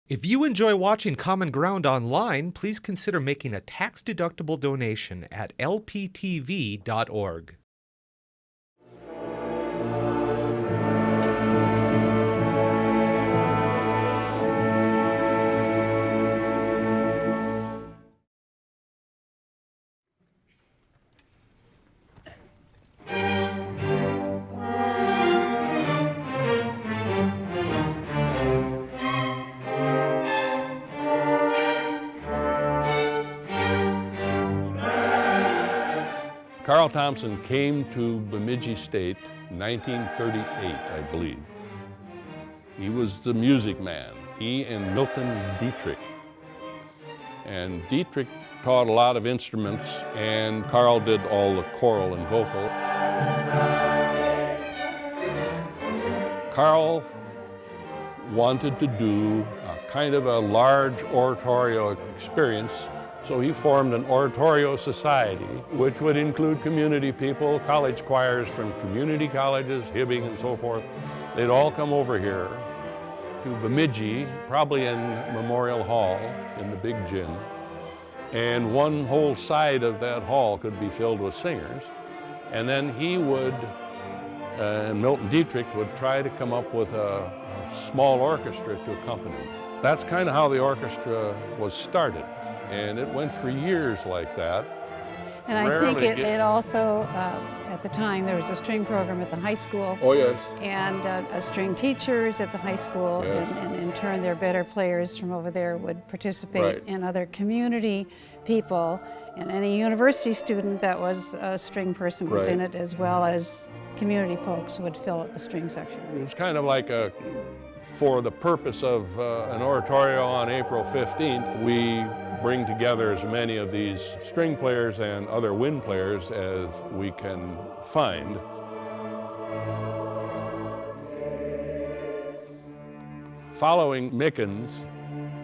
If you enjoy watching Common Ground online, please consider making a tax-deductible donation at lptv.org. Carl Thompson came to Bemidji State in 1938, I believe. He was the music man, he and Milton Dietrich. And Dietrich taught a lot of instruments, and Carl did all the choral and vocal. Carl wanted to do a kind of a large oratorio experience, so he formed an oratorio society, which would include community people, college choirs from community colleges, Hibbing and so forth. They'd all come over here to Bemidji, probably in Memorial Hall in the big gym. And one whole side of that hall could be filled with singers. And then he would, and Milton Dietrich would try to come up with a small orchestra to accompany. That's kind of how the orchestra was started. And it went for years like that. And I think it also, at the time, there was a string program at the high school. Oh, yes. And string teachers at the high school. Yes. And in turn, their better players from over there would participate in other community people. And any university student that was a string person was in it, as well as community folks would fill up the string section. It was kind of like for the purpose of an oratorio on April 15th, we bring together as many of these string players and other wind players as we can find. Following Mickens,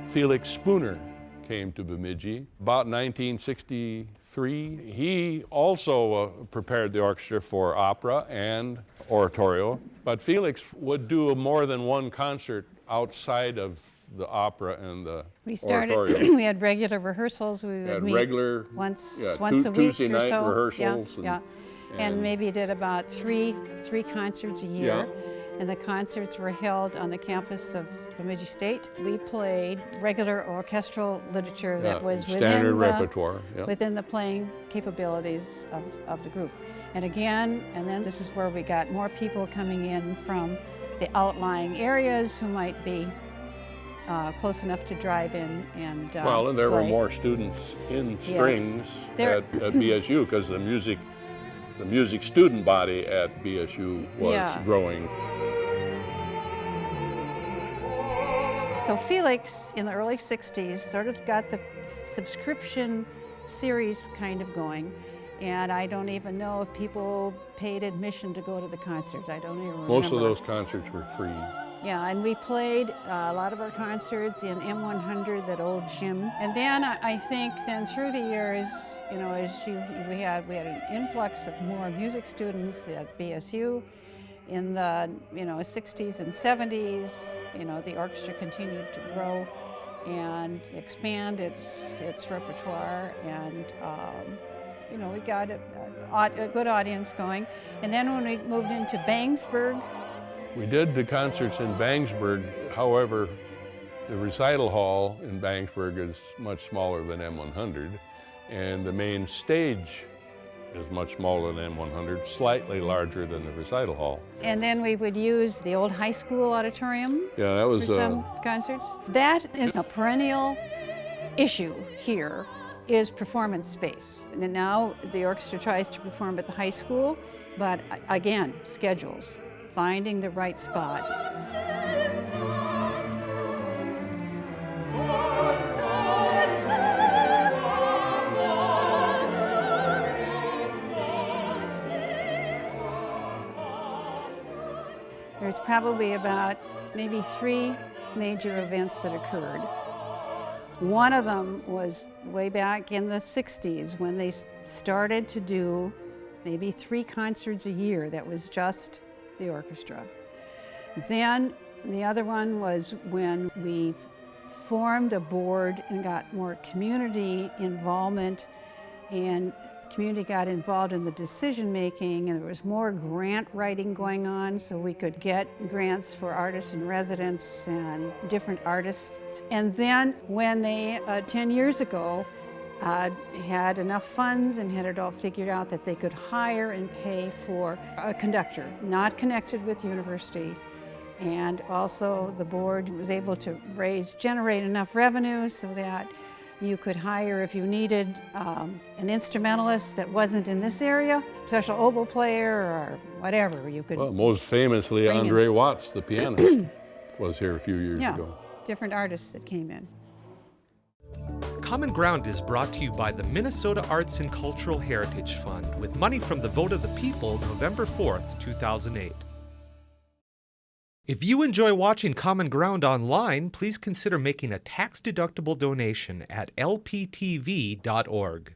Felix Spooner came to Bemidji about 1963. He also prepared the orchestra for opera and oratorio, but Felix would do more than one concert outside of the opera and the oratorio. We had regular rehearsals. We would meet once a week Tuesday or night so. rehearsals. And maybe did about three concerts a year. And the concerts were held on the campus of Bemidji State. We played regular orchestral literature that was standard repertoire. Within the playing capabilities of the group. And again, and then this is where we got more people coming in from the outlying areas who might be close enough to drive in and well, and there play. were more students in strings at BSU because the music student body at BSU was growing. So Felix, in the early 60s, sort of got the subscription series kind of going. And I don't even know if people paid admission to go to the concerts. I don't even remember. Most of those concerts were free. Yeah, and we played a lot of our concerts in M100, that old gym. And then I think then through the years, you know, we had an influx of more music students at BSU. In the 60s and 70s, the orchestra continued to grow and expand its repertoire, and we got a good audience going. And then when we moved into Bangsburg, we did the concerts in Bangsburg. However, the recital hall in Bangsburg is much smaller than M100, and the main stage is much smaller than M100, slightly larger than the recital hall. And then we would use the old high school auditorium for some concerts. That is a perennial issue here, is performance space. And now the orchestra tries to perform at the high school, but again, schedules, finding the right spot. There's probably about maybe 3 major events that occurred. One of them was way back in the 60s when they started to do maybe 3 concerts a year that was just the orchestra. Then the other one was when we formed a board and got more community involvement, and community got involved in the decision making, and there was more grant writing going on, so we could get grants for artists in residence and different artists. And then when they 10 years ago had enough funds and had it all figured out that they could hire and pay for a conductor not connected with university, and also the board was able to generate enough revenue so that you could hire, if you needed an instrumentalist that wasn't in this area, special oboe player or whatever, you could. Well, most famously, bring in- Andre Watts, the pianist, was here a few years Yeah, ago. different artists that came in. Common Ground is brought to you by the Minnesota Arts and Cultural Heritage Fund with money from the vote of the people November 4th, 2008. If you enjoy watching Common Ground online, please consider making a tax-deductible donation at lptv.org.